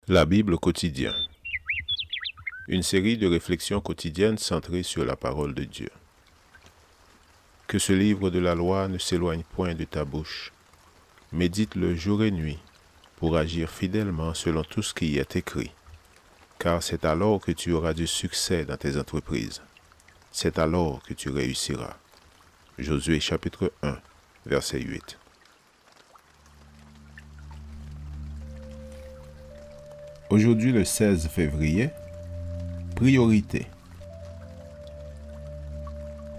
La Bible quotidien. Une série de réflexions quotidiennes centrées sur la parole de Dieu. Que ce livre de la loi ne s'éloigne point de ta bouche. Médite-le jour et nuit pour agir fidèlement selon tout ce qui y est écrit. Car c'est alors que tu auras du succès dans tes entreprises. C'est alors que tu réussiras. Josué chapitre 1, verset 8. Aujourd'hui le 16 février, priorité.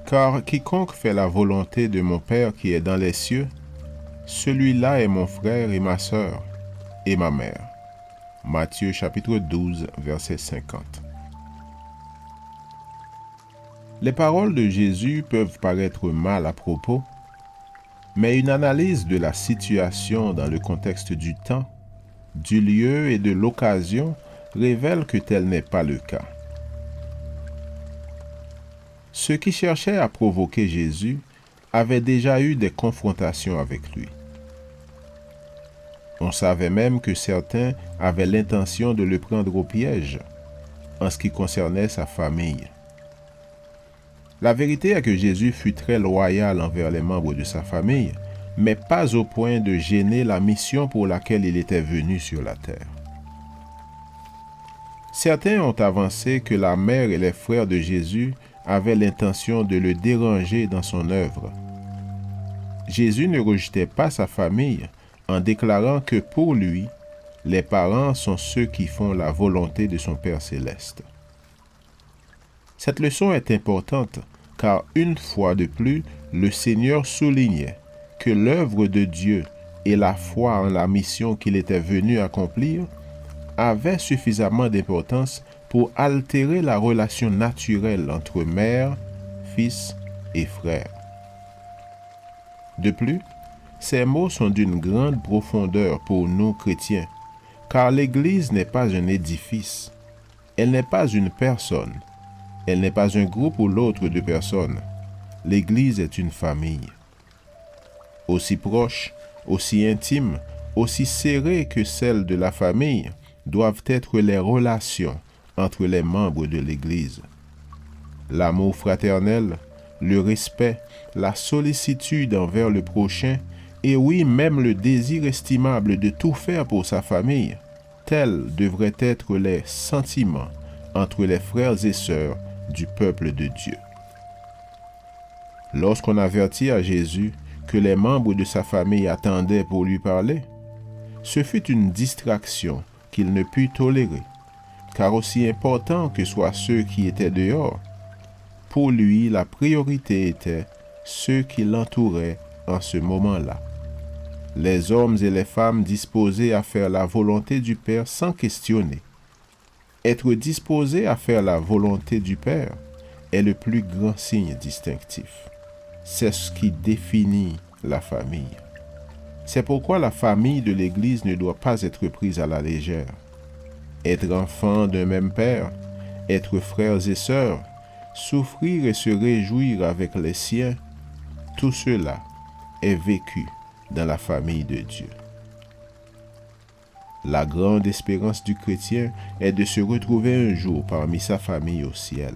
Car quiconque fait la volonté de mon Père qui est dans les cieux, celui-là est mon frère et ma sœur et ma mère. Matthieu chapitre 12, verset 50. Les paroles de Jésus peuvent paraître mal à propos, mais une analyse de la situation dans le contexte du temps, du lieu et de l'occasion révèle que tel n'est pas le cas. Ceux qui cherchaient à provoquer Jésus avaient déjà eu des confrontations avec lui. On savait même que certains avaient l'intention de le prendre au piège en ce qui concernait sa famille. La vérité est que Jésus fut très loyal envers les membres de sa famille, mais pas au point de gêner la mission pour laquelle il était venu sur la terre. Certains ont avancé que la mère et les frères de Jésus avaient l'intention de le déranger dans son œuvre. Jésus ne rejetait pas sa famille en déclarant que pour lui, les parents sont ceux qui font la volonté de son Père céleste. Cette leçon est importante car une fois de plus, le Seigneur soulignait que l'œuvre de Dieu et la foi en la mission qu'il était venu accomplir avaient suffisamment d'importance pour altérer la relation naturelle entre mère, fils et frère. De plus, ces mots sont d'une grande profondeur pour nous chrétiens, car l'Église n'est pas un édifice, elle n'est pas une personne, elle n'est pas un groupe ou l'autre de personnes. L'Église est une famille. Aussi proche, aussi intime, aussi serrée que celle de la famille doivent être les relations entre les membres de l'Église. L'amour fraternel, le respect, la sollicitude envers le prochain, et oui, même le désir estimable de tout faire pour sa famille, tels devraient être les sentiments entre les frères et sœurs du peuple de Dieu. Lorsqu'on avertit à Jésus que les membres de sa famille attendaient pour lui parler, ce fut une distraction qu'il ne put tolérer, car aussi important que soient ceux qui étaient dehors, pour lui la priorité était ceux qui l'entouraient en ce moment-là. Les hommes et les femmes disposés à faire la volonté du Père sans questionner. Être disposé à faire la volonté du Père est le plus grand signe distinctif. C'est ce qui définit la famille. C'est pourquoi la famille de l'Église ne doit pas être prise à la légère. Être enfant d'un même Père, être frères et sœurs, souffrir et se réjouir avec les siens, tout cela est vécu dans la famille de Dieu. La grande espérance du chrétien est de se retrouver un jour parmi sa famille au ciel.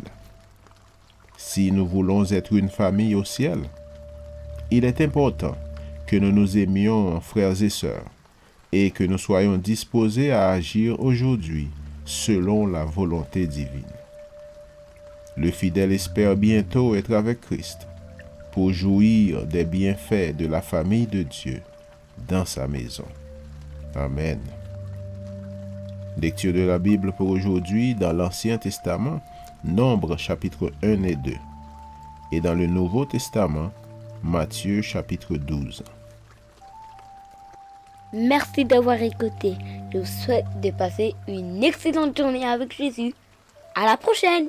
Si nous voulons être une famille au ciel, il est important que nous nous aimions en frères et sœurs et que nous soyons disposés à agir aujourd'hui selon la volonté divine. Le fidèle espère bientôt être avec Christ pour jouir des bienfaits de la famille de Dieu dans sa maison. Amen. Lecture de la Bible pour aujourd'hui dans l'Ancien Testament, Nombre chapitre 1 et 2, et dans le Nouveau Testament, Matthieu chapitre 12. Merci d'avoir écouté. Je vous souhaite de passer une excellente journée avec Jésus. À la prochaine!